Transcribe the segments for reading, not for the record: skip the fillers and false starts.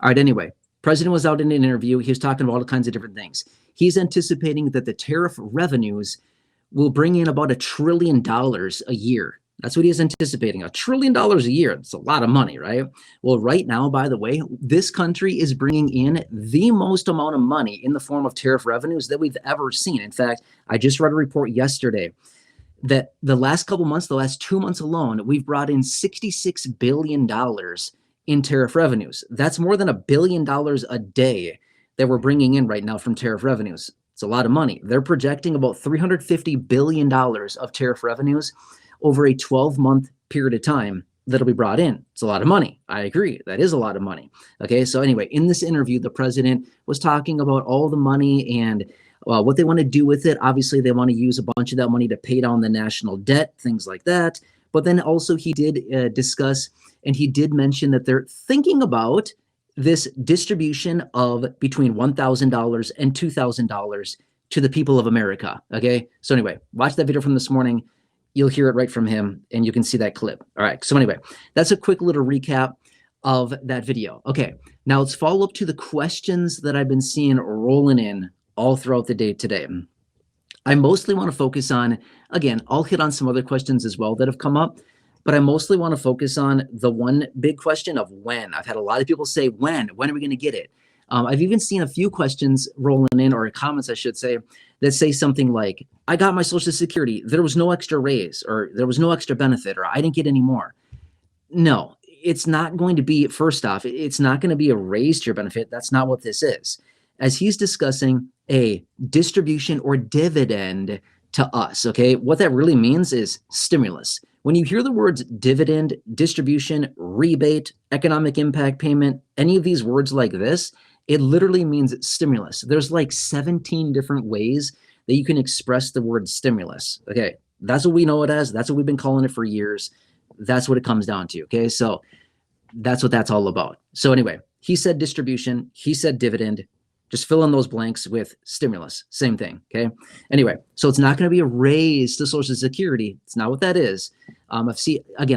All right, anyway, president was out in an interview. He was talking about all kinds of different things. He's anticipating that the tariff revenues will bring in about $1 trillion a year. That's what he is anticipating, $1 trillion a year. That's a lot of money, right? Well, right now, by the way, this country is bringing in the most amount of money in the form of tariff revenues that we've ever seen. In fact, I just read a report yesterday that the last couple months, the last 2 months alone, we've brought in $66 billion in tariff revenues. That's more than $1 billion a day that we're bringing in right now from tariff revenues. It's a lot of money. They're projecting about $350 billion of tariff revenues over a 12-month period of time that'll be brought in. It's a lot of money. I agree. That is a lot of money. Okay. So anyway, in this interview, the president was talking about all the money and what they want to do with it. Obviously, they want to use a bunch of that money to pay down the national debt, things like that. But then also he did discuss, and he did mention that they're thinking about this distribution of between $1,000 and $2,000 to the people of America. Okay. So anyway, watch that video from this morning. You'll hear it right from him and you can see that clip. All right. So anyway, that's a quick little recap of that video. Okay. Now let's follow up to the questions that I've been seeing rolling in all throughout the day today. I mostly want to focus on, again, I'll hit on some other questions as well that have come up, but I mostly want to focus on the one big question of when. I've had a lot of people say, when are we going to get it? I've even seen a few questions rolling in, or comments, I should say, that say something like, I got my Social Security, there was no extra raise, or there was no extra benefit, or I didn't get any more. No, it's not going to be, first off, it's not going to be a raise to your benefit. That's not what this is. As he's discussing a distribution or dividend to us, okay? What that really means is stimulus. When you hear the words dividend, distribution, rebate, economic impact payment, any of these words like this, it literally means stimulus. There's like 17 different ways that you can express the word stimulus. Okay, that's what we know it as. That's what we've been calling it for years. That's what it comes down to. Okay, so that's what that's all about. So anyway, he said distribution, he said dividend. Just fill in those blanks with stimulus. Same thing. Okay. Anyway, so it's not going to be a raise to Social Security. It's not what that is. I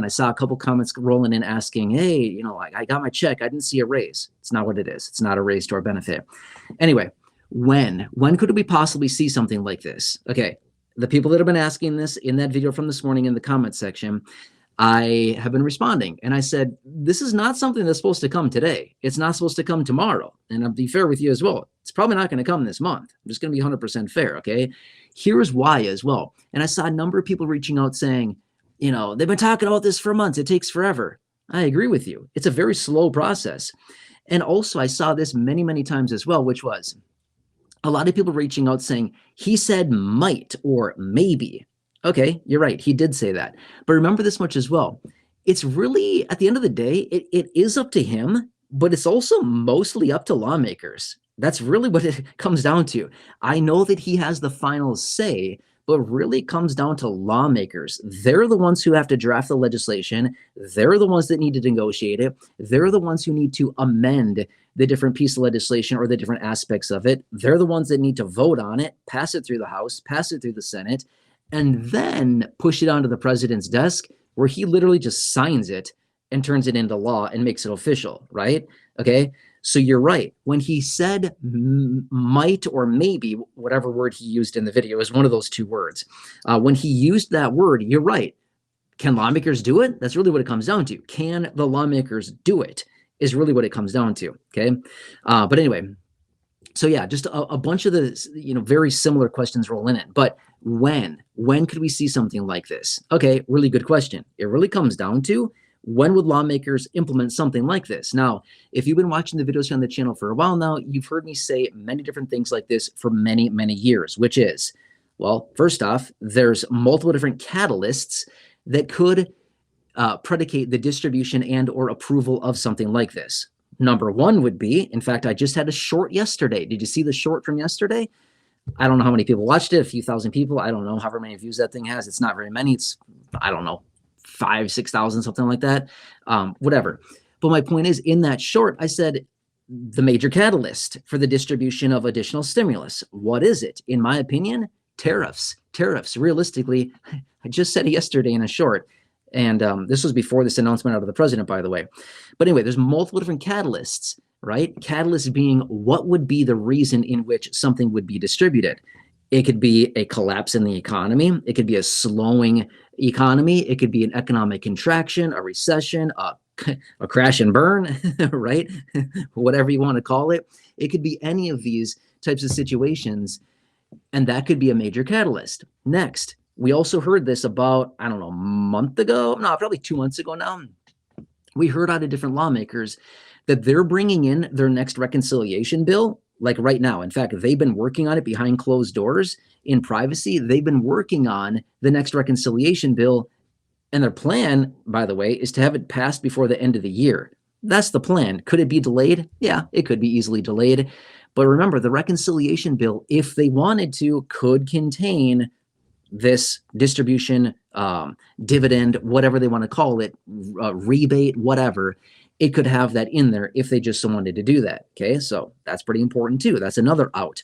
saw a couple comments rolling in asking, hey, you know, I got my check. I didn't see a raise. It's not what it is. It's not a raise to our benefit. Anyway, when could we possibly see something like this? Okay. The people that have been asking this in that video from this morning in the comment section, I have been responding, and I said, this is not something that's supposed to come today. It's not supposed to come tomorrow. And I'll be fair with you as well. It's probably not going to come this month. I'm just going to be 100% fair. Okay. Here's why as well. And I saw a number of people reaching out saying, you know, they've been talking about this for months. It takes forever. I agree with you. It's a very slow process. And also I saw this many, many times as well, which was a lot of people reaching out saying, he said might or maybe. Okay, you're right. He did say that. But remember this much as well. It's really, at the end of the day, it is up to him, but it's also mostly up to lawmakers. That's really what it comes down to. I know that he has the final say, but really it comes down to lawmakers. They're the ones who have to draft the legislation. They're the ones that need to negotiate it. They're the ones who need to amend the different piece of legislation or the different aspects of it. They're the ones that need to vote on it, pass it through the House, pass it through the Senate, and then push it onto the president's desk where he literally just signs it and turns it into law and makes it official, right? Okay, so you're right. When he said might or maybe, whatever word he used in the video is one of those two words. When he used that word, you're right. Can lawmakers do it? That's really what it comes down to. Can the lawmakers do it is really what it comes down to, okay? But anyway, so yeah, just a bunch of the, you know, very similar questions roll in. But when could we see something like this? Okay, really good question. It really comes down to when would lawmakers implement something like this? Now, if you've been watching the videos here on the channel for a while now, you've heard me say many different things like this for many, many years, which is, well, first off, there's multiple different catalysts that could predicate the distribution and or approval of something like this. Number one would be, in fact, I just had a short yesterday. Did you see the short from yesterday? I don't know how many people watched it, a few thousand people. I don't know however many views that thing has. It's not very many. It's, I don't know, 5,000, 6,000, something like that. Whatever. But my point is, in that short, I said the major catalyst for the distribution of additional stimulus. What is it? In my opinion, tariffs. Tariffs. Realistically, I just said it yesterday in a short. And this was before this announcement out of the president, by the way. But anyway, there's multiple different catalysts right? Catalyst being what would be the reason in which something would be distributed. It could be a collapse in the economy. It could be a slowing economy. It could be an economic contraction, a recession, a crash and burn, right? Whatever you want to call it. It could be any of these types of situations, and that could be a major catalyst. Next, we also heard this about, I don't know, a month ago, no, probably 2 months ago now. We heard out of different lawmakers that they're bringing in their next reconciliation bill, like right now. In fact, they've been working on it behind closed doors in privacy. They've been working on the next reconciliation bill. And their plan, by the way, is to have it passed before the end of the year. That's the plan. Could it be delayed? Yeah, it could be easily delayed. But remember, the reconciliation bill, if they wanted to, could contain this distribution, dividend, whatever they want to call it, rebate, whatever. It could have that in there if they just wanted to do that. Okay, so that's pretty important too. That's another out.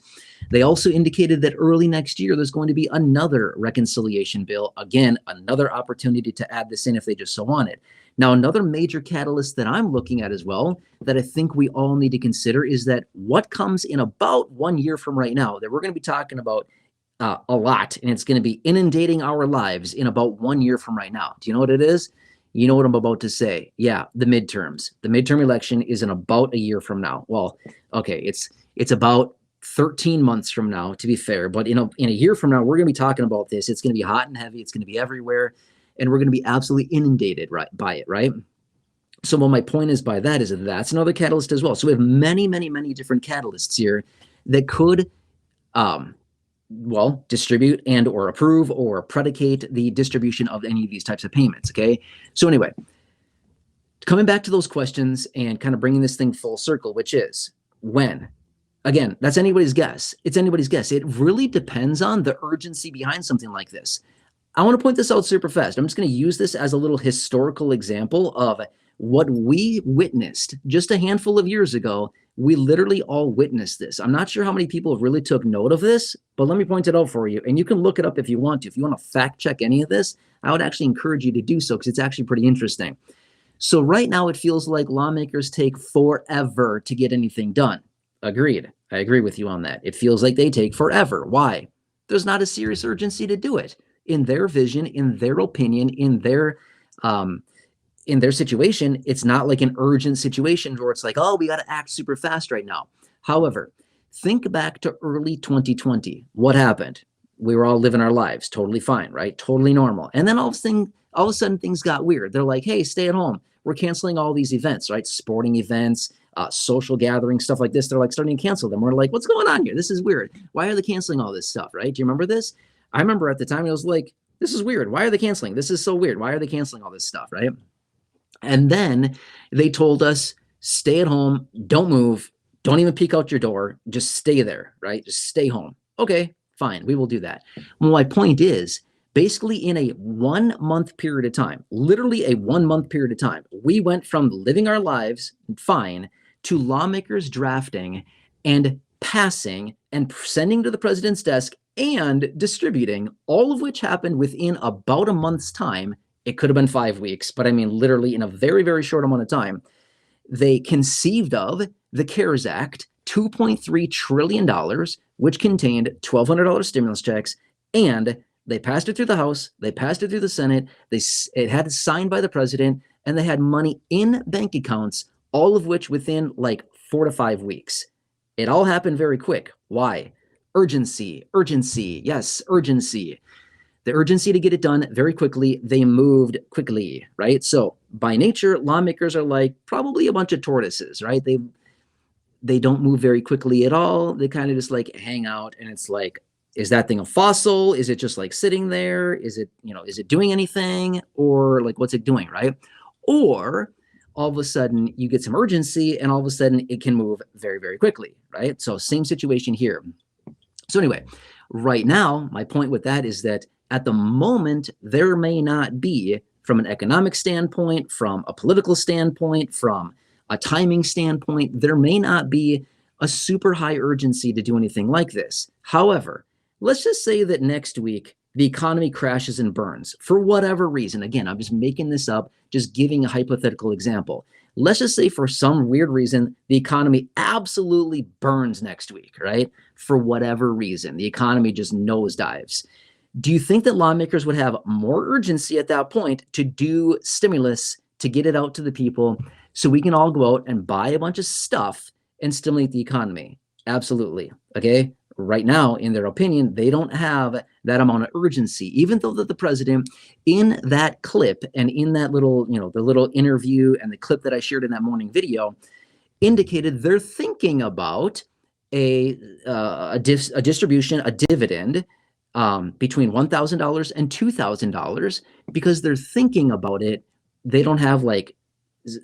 They also indicated that early next year, there's going to be another reconciliation bill. Again, another opportunity to add this in if they just so wanted. Now, another major catalyst that I'm looking at as well, that I think we all need to consider, is that what comes in about 1 year from right now, that we're going to be talking about a lot, and it's going to be inundating our lives in about 1 year from right now. Do you know what it is? You know what I'm about to say. Yeah, the midterms. The midterm election is in about a year from now. Well, okay, it's about 13 months from now, to be fair. But in a year from now, we're going to be talking about this. It's going to be hot and heavy. It's going to be everywhere. And we're going to be absolutely inundated by it, right? So what my point is by that is that that's another catalyst as well. So we have many, many, many different catalysts here that could distribute and or approve or predicate the distribution of any of these types of payments, okay? So anyway, coming back to those questions and kind of bringing this thing full circle, which is when? Again, that's anybody's guess. It's anybody's guess. It really depends on the urgency behind something like this. I want to point this out super fast. I'm just going to use this as a little historical example of what we witnessed just a handful of years ago. We literally all witnessed this. I'm not sure how many people really took note of this, but let me point it out for you. And you can look it up if you want to. If you want to fact check any of this, I would actually encourage you to do so because it's actually pretty interesting. So right now it feels like lawmakers take forever to get anything done. Agreed. I agree with you on that. It feels like they take forever. Why? There's not a serious urgency to do it. In their vision, in their opinion, in their situation, it's not like an urgent situation where it's like, oh, we got to act super fast right now. However, think back to early 2020. What happened? We were all living our lives totally fine, right? Totally normal. And then all of a sudden things got weird. They're like, hey, stay at home. We're canceling all these events, right? Sporting events, social gatherings, stuff like this. They're like starting to cancel them. We're like, what's going on here? This is weird. Why are they canceling all this stuff, right? Do you remember this? I remember at the time, it was like, this is weird. Why are they canceling? This is so weird. Why are they canceling all this stuff, right? And then they told us, stay at home, don't move, don't even peek out your door, just stay there, right? Just stay home. Okay, fine, we will do that. Well, my point is, basically in a 1 month period of time, literally a 1 month period of time, we went from living our lives fine to lawmakers drafting and passing and sending to the president's desk and distributing, all of which happened within about a month's time. It could have been 5 weeks, but I mean, literally in a very, very short amount of time, they conceived of the CARES Act, $2.3 trillion, which contained $1,200 stimulus checks, and they passed it through the House, they passed it through the Senate, it had it signed by the president, and they had money in bank accounts, all of which within like 4 to 5 weeks. It all happened very quick. Why? Urgency, yes, urgency. The urgency to get it done very quickly. They moved quickly, right? So by nature, lawmakers are like probably a bunch of tortoises, right? They don't move very quickly at all. They kind of just like hang out, and it's like, is that thing a fossil? Is it just like sitting there? Is it, is it doing anything? Or like, what's it doing, right? Or all of a sudden you get some urgency and all of a sudden it can move very, very quickly, right? So same situation here. So anyway, right now, my point with that is that at the moment, there may not be, from an economic standpoint, from a political standpoint, from a timing standpoint, there may not be a super high urgency to do anything like this. However, let's just say that next week, the economy crashes and burns for whatever reason. Again, I'm just making this up, just giving a hypothetical example. Let's just say for some weird reason, the economy absolutely burns next week, right? For whatever reason, the economy just nosedives. Do you think that lawmakers would have more urgency at that point to do stimulus to get it out to the people so we can all go out and buy a bunch of stuff and stimulate the economy? Absolutely. Okay. Right now, in their opinion, they don't have that amount of urgency, even though that the president in that clip and in that little, the little interview and the clip that I shared in that morning video indicated they're thinking about a distribution, a dividend between $1,000 and $2,000 because they're thinking about it. They don't have like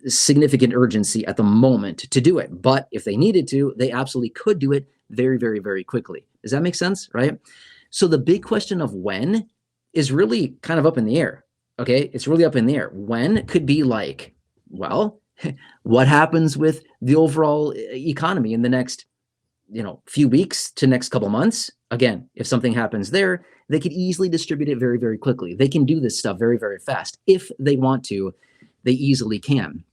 significant urgency at the moment to do it. But if they needed to, they absolutely could do it very, very, very quickly. Does that make sense? Right? So the big question of when is really kind of up in the air. Okay. It's really up in the air. When could be like, well, what happens with the overall economy in the next, few weeks to next couple months? Again, if something happens there, they could easily distribute it very, very quickly. They can do this stuff very, very fast. If they want to, they easily can.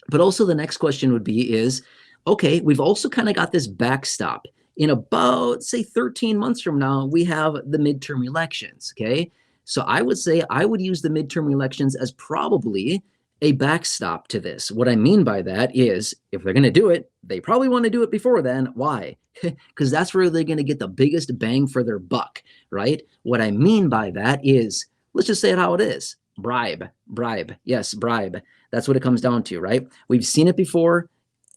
But also the next question would be is, okay, we've also kind of got this backstop. In about, say, 13 months from now, we have the midterm elections, okay? So I would say I would use the midterm elections as probably a backstop to this. What I mean by that is if they're going to do it, they probably want to do it before then. Why? Because that's where they're going to get the biggest bang for their buck, right? What I mean by that is, let's just say it how it is. Bribe. Yes, bribe. That's what it comes down to, right? We've seen it before.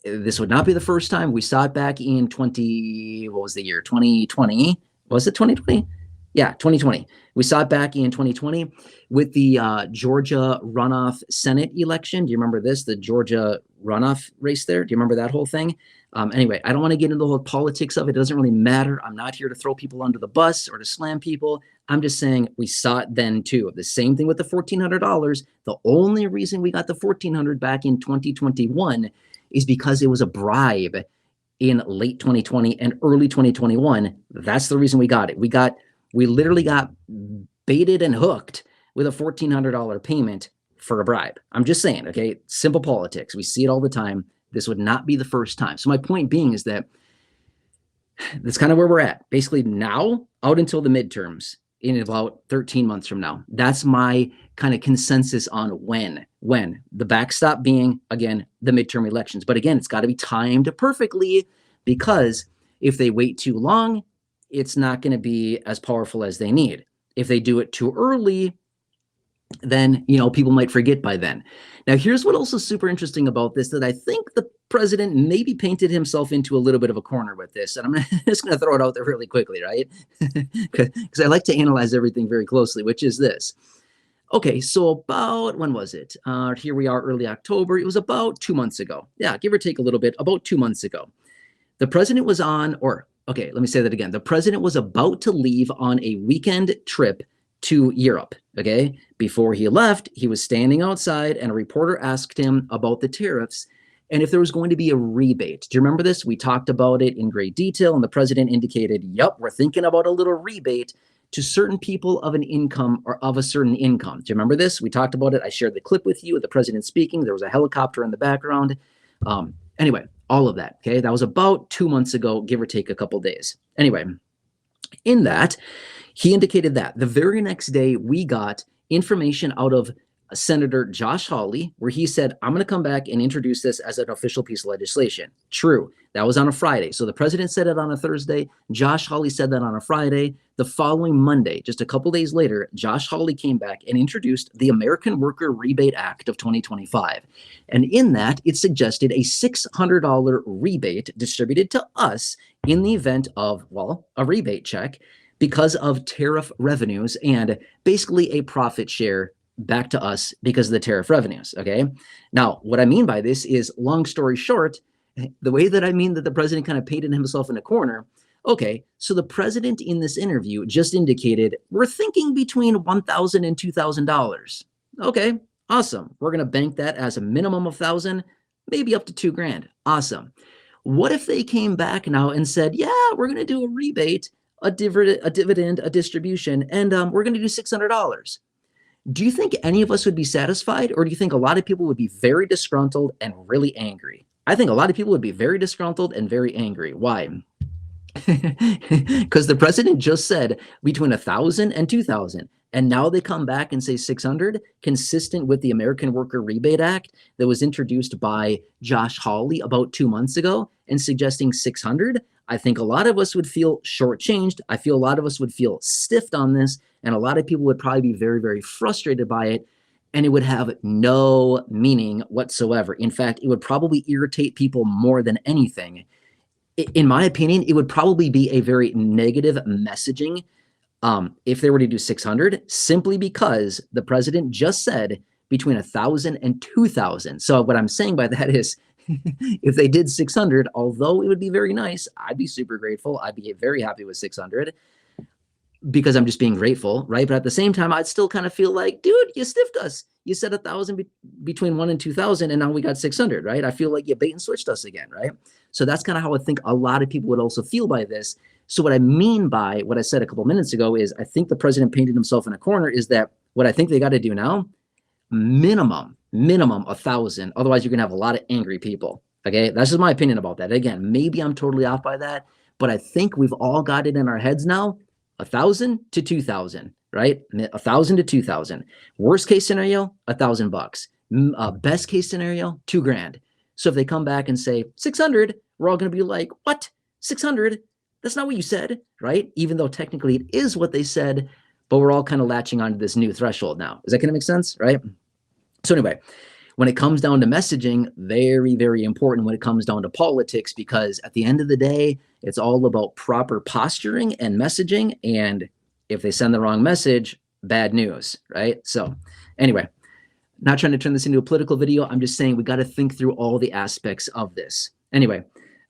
This would not be the first time. We saw it back in 2020. Was it 2020? Yeah, 2020. We saw it back in 2020 with the Georgia runoff Senate election. Do you remember this? The Georgia runoff race there? Do you remember that whole thing? Anyway, I don't want to get into the whole politics of it. It doesn't really matter. I'm not here to throw people under the bus or to slam people. I'm just saying we saw it then too. The same thing with the $1,400. The only reason we got the $1,400 back in 2021 is because it was a bribe in late 2020 and early 2021. That's the reason we got it. We literally got baited and hooked with a $1,400 payment for a bribe. I'm just saying, okay, simple politics. We see it all the time. This would not be the first time. So my point being is that that's kind of where we're at. Basically now, out until the midterms in about 13 months from now. That's my kind of consensus on when. The backstop being, again, the midterm elections. But again, it's got to be timed perfectly because if they wait too long, it's not going to be as powerful as they need. If they do it too early, then, people might forget by then. Now, here's what also super interesting about this, that I think the president maybe painted himself into a little bit of a corner with this. And I'm just going to throw it out there really quickly, right? Because I like to analyze everything very closely, which is this. Okay, so about, when was it? Here we are, early October. It was about 2 months ago. Yeah, give or take a little bit, about 2 months ago. The president was okay, let me say that again. The president was about to leave on a weekend trip to Europe, okay? Before he left, he was standing outside and a reporter asked him about the tariffs and if there was going to be a rebate. Do you remember this? We talked about it in great detail and the president indicated, yep, we're thinking about a little rebate to certain people of an income or of a certain income. Do you remember this? We talked about it. I shared the clip with you of the president speaking. There was a helicopter in the background. Anyway, all of that, okay? That was about 2 months ago, give or take a couple days. Anyway, in that, he indicated that. The very next day, we got information out of Senator Josh Hawley, where he said, I'm going to come back and introduce this as an official piece of legislation. True. That was on a Friday. So the president said it on a Thursday. Josh Hawley said that on a Friday. The following Monday, just a couple days later, Josh Hawley came back and introduced the American Worker Rebate Act of 2025. And in that, it suggested a $600 rebate distributed to us in the event of, well, a rebate check because of tariff revenues and basically a profit share back to us because of the tariff revenues, okay? Now, what I mean by this is, long story short, the way that I mean that the president kind of painted himself in a corner, okay, so the president in this interview just indicated, we're thinking between $1,000 and $2,000. Okay, awesome. We're going to bank that as a minimum of $1,000, maybe up to $2,000. Awesome. What if they came back now and said, yeah, we're going to do a rebate, a dividend, a distribution, and we're going to do $600. Do you think any of us would be satisfied, or do you think a lot of people would be very disgruntled and really angry? I think a lot of people would be very disgruntled and very angry. Why? Because the president just said between 1,000 and 2,000, and now they come back and say 600, consistent with the American Worker Rebate Act that was introduced by Josh Hawley about 2 months ago, and suggesting 600. I think a lot of us would feel shortchanged. I feel a lot of us would feel stiffed on this, and a lot of people would probably be very, very frustrated by it, and it would have no meaning whatsoever. In fact, it would probably irritate people more than anything. In my opinion, it would probably be a very negative messaging if they were to do 600, simply because the president just said between 1,000 and 2,000. So what I'm saying by that is, if they did 600, although it would be very nice, I'd be super grateful. I'd be very happy with 600 because I'm just being grateful, right? But at the same time, I'd still kind of feel like, dude, you stiffed us. You said 1,000 between 1 and 2,000, and now we got 600, right? I feel like you bait and switched us again, right? So that's kind of how I think a lot of people would also feel by this. So what I mean by what I said a couple minutes ago is, I think the president painted himself in a corner, is that what I think they got to do now, minimum 1,000. Otherwise, you're going to have a lot of angry people. Okay. That's just my opinion about that. Again, maybe I'm totally off by that, but I think we've all got it in our heads now, 1,000 to 2,000, right? 1,000 to 2,000. Worst case scenario, $1,000. Best case scenario, $2,000. So if they come back and say 600, we're all going to be like, what? 600? That's not what you said, right? Even though technically it is what they said, but we're all kind of latching onto this new threshold now. Is that going to make sense, right? So anyway, when it comes down to messaging, very, very important when it comes down to politics, because at the end of the day, it's all about proper posturing and messaging. And if they send the wrong message, bad news, right? So anyway, not trying to turn this into a political video. I'm just saying we got to think through all the aspects of this. Anyway,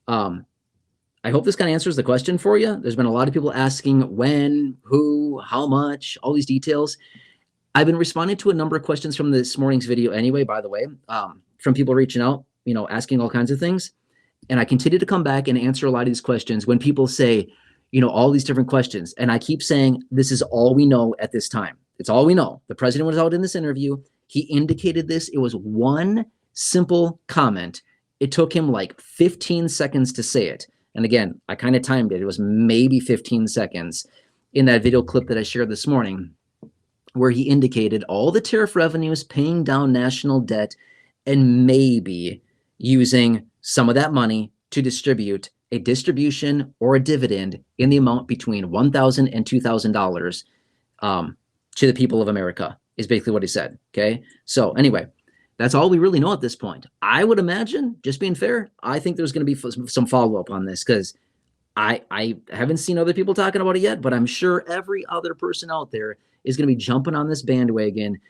I hope this kind of answers the question for you. There's been a lot of people asking when, who, how much, all these details. I've been responding to a number of questions from this morning's video anyway, by the way, from people reaching out, asking all kinds of things. And I continue to come back and answer a lot of these questions when people say, all these different questions. And I keep saying, this is all we know at this time. It's all we know. The president was out in this interview. He indicated this. It was one simple comment. It took him like 15 seconds to say it. And again, I kind of timed it. It was maybe 15 seconds in that video clip that I shared this morning, where he indicated all the tariff revenues paying down national debt and maybe using some of that money to distribute a distribution or a dividend in the amount between $1,000 and $2,000 to the people of America, is basically what he said. Okay. So anyway, that's all we really know at this point. I would imagine, just being fair, I think there's going to be some follow-up on this, because I haven't seen other people talking about it yet, but I'm sure every other person out there is going to be jumping on this bandwagon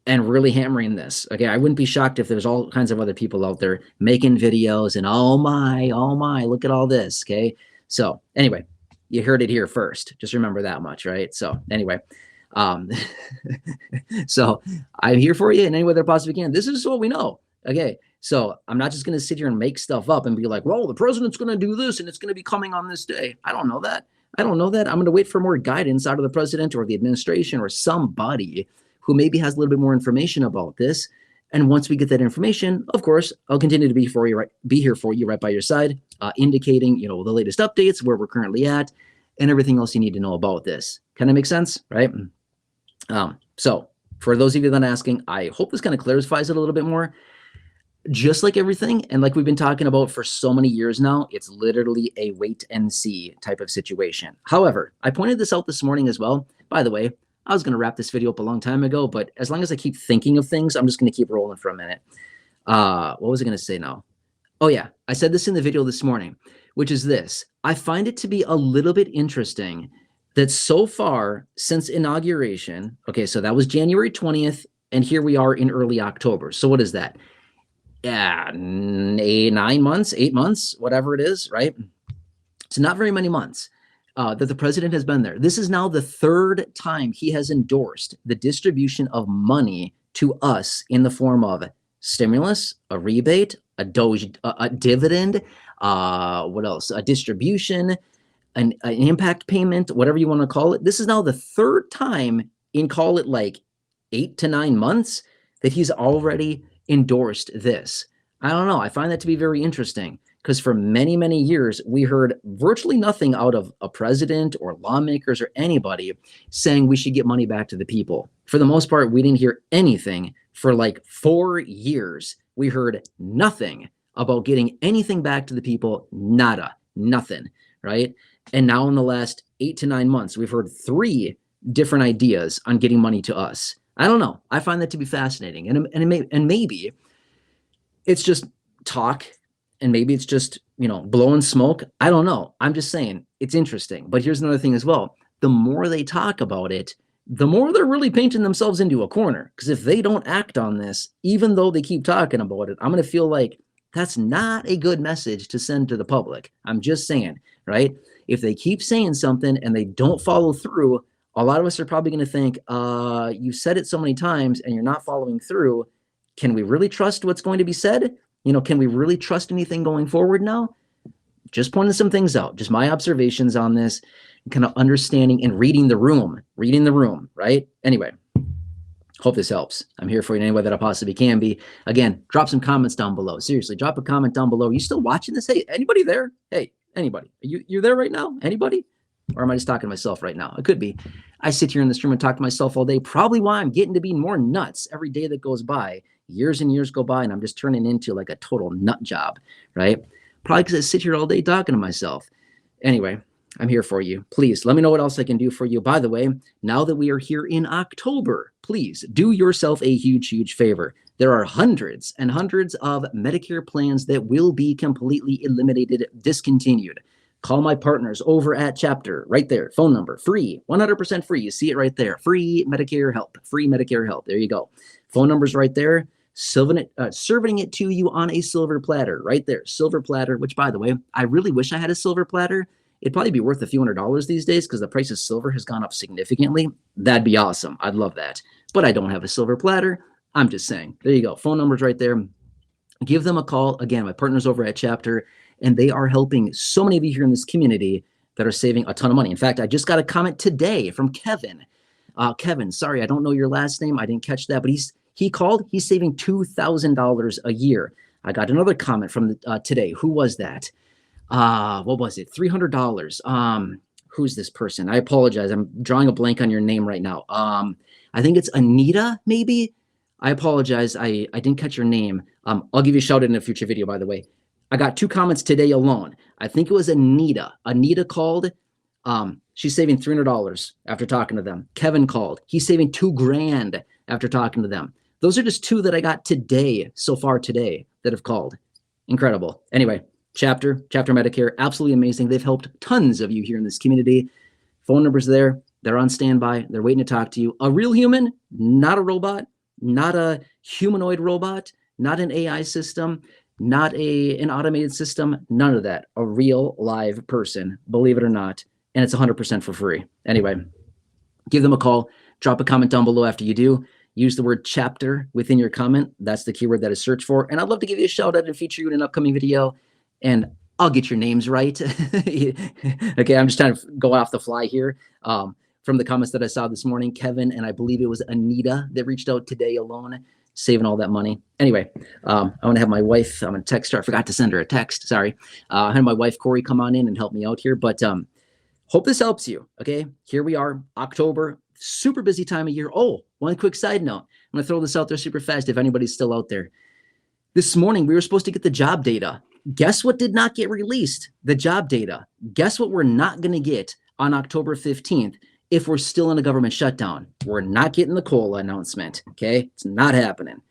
and really hammering this. Okay, I wouldn't be shocked if there's all kinds of other people out there making videos and oh my, look at all this. Okay, so anyway, you heard it here first. Just remember that much, right? So anyway, so I'm here for you in any way that I possibly can. This is what we know. Okay, so I'm not just going to sit here and make stuff up and be like, well, the president's going to do this and it's going to be coming on this day. I don't know that. I'm going to wait for more guidance out of the president or the administration or somebody who maybe has a little bit more information about this. And once we get that information, of course, I'll continue to be here for you right by your side, indicating, the latest updates, where we're currently at, and everything else you need to know about this. Kind of make sense, right? So for those of you that are asking, I hope this kind of clarifies it a little bit more. Just like everything, and like we've been talking about for so many years now, it's literally a wait and see type of situation. However, I pointed this out this morning as well. By the way, I was going to wrap this video up a long time ago, but as long as I keep thinking of things, I'm just going to keep rolling for a minute. What was I going to say now? Oh yeah, I said this in the video this morning, which is this. I find it to be a little bit interesting that so far since inauguration, okay, so that was January 20th, and here we are in early October. So what is that? Yeah, 8 months, whatever it is, right? So not very many months that the president has been there. This is now the third time he has endorsed the distribution of money to us in the form of stimulus, a rebate, a dividend, what else? A distribution, an impact payment, whatever you want to call it. This is now the third time in, call it like 8 to 9 months that he's already endorsed this. I don't know. I find that to be very interesting because for many, many years, we heard virtually nothing out of a president or lawmakers or anybody saying we should get money back to the people. For the most part, we didn't hear anything for like 4 years. We heard nothing about getting anything back to the people. Nada, nothing, right? And now in the last 8 to 9 months, we've heard 3 different ideas on getting money to us. I don't know. I find that to be fascinating. And maybe it's just talk, and maybe it's just, blowing smoke. I don't know. I'm just saying it's interesting. But here's another thing as well. The more they talk about it, the more they're really painting themselves into a corner. Because if they don't act on this, even though they keep talking about it, I'm going to feel like that's not a good message to send to the public. I'm just saying, right? If they keep saying something and they don't follow through, a lot of us are probably going to think, you said it so many times and you're not following through. Can we really trust what's going to be said? Can we really trust anything going forward now? Just pointing some things out, just my observations on this, kind of understanding and reading the room, right? Anyway, hope this helps. I'm here for you in any way that I possibly can be. Again, drop some comments down below. Seriously, drop a comment down below. Are you still watching this? Hey, anybody there? Hey, anybody? You're there right now? Anybody? Or am I just talking to myself right now? It could be. I sit here in this room and talk to myself all day, probably why I'm getting to be more nuts every day that goes by. Years and years go by and I'm just turning into like a total nut job, right? Probably because I sit here all day talking to myself. Anyway, I'm here for you. Please let me know what else I can do for you. By the way, now that we are here in October, please do yourself a huge, huge favor. There are hundreds and hundreds of Medicare plans that will be completely eliminated, discontinued. Call my partners over at Chapter, right there. Phone number, free, 100% free. You see it right there. Free Medicare help. Free Medicare help. There you go. Phone number's right there. Serving it to you on a silver platter, right there. Silver platter, which, by the way, I really wish I had a silver platter. It'd probably be worth a few $100s these days because the price of silver has gone up significantly. That'd be awesome. I'd love that. But I don't have a silver platter. I'm just saying. There you go. Phone number's right there. Give them a call. Again, my partners over at Chapter, and they are helping so many of you here in this community that are saving a ton of money. In fact, I just got a comment today from Kevin. Kevin, sorry, I don't know your last name. I didn't catch that, but he called. He's saving $2,000 a year. I got another comment from today. Who was that? What was it? $300. Who's this person? I apologize. I'm drawing a blank on your name right now. I think it's Anita, maybe. I apologize. I didn't catch your name. I'll give you a shout out in a future video, by the way. I got 2 comments today alone. I think it was Anita. Anita called. She's saving $300 after talking to them. Kevin called. He's saving $2,000 after talking to them. Those are just 2 that I got today, so far today, that have called. Incredible. Anyway, Chapter Medicare, absolutely amazing. They've helped tons of you here in this community. Phone number's there. They're on standby. They're waiting to talk to you. A real human, not a robot, not a humanoid robot, not an AI system, not an automated system, none of that. A real live person, believe it or not. And it's 100% for free. Anyway, give them a call. Drop a comment down below after you do. Use the word Chapter within your comment. That's the keyword that is searched for. And I'd love to give you a shout out and feature you in an upcoming video. And I'll get your names right. Okay, I'm just trying to go off the fly here. From the comments that I saw this morning, Kevin, and I believe it was Anita that reached out today alone, saving all that money. Anyway, I want to have my wife, I'm going to text her. I forgot to send her a text. Sorry. I had my wife, Corey, come on in and help me out here. But hope this helps you. Okay, here we are, October, super busy time of year. Oh, one quick side note. I'm going to throw this out there super fast if anybody's still out there. This morning, we were supposed to get the job data. Guess what did not get released? The job data. Guess what we're not going to get on October 15th if we're still in a government shutdown? We're not getting the COLA announcement, okay? It's not happening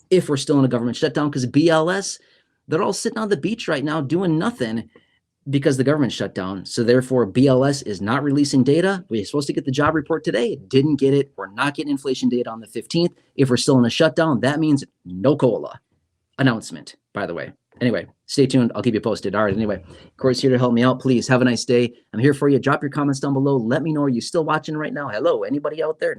if we're still in a government shutdown because BLS, they're all sitting on the beach right now doing nothing because the government shut down. So therefore, BLS is not releasing data. We're supposed to get the job report today. Didn't get it. We're not getting inflation data on the 15th. If we're still in a shutdown, that means no COLA announcement, by the way. Anyway, stay tuned. I'll keep you posted. All right. Anyway, Corey's here to help me out. Please have a nice day. I'm here for you. Drop your comments down below. Let me know. Are you still watching right now? Hello. Anybody out there?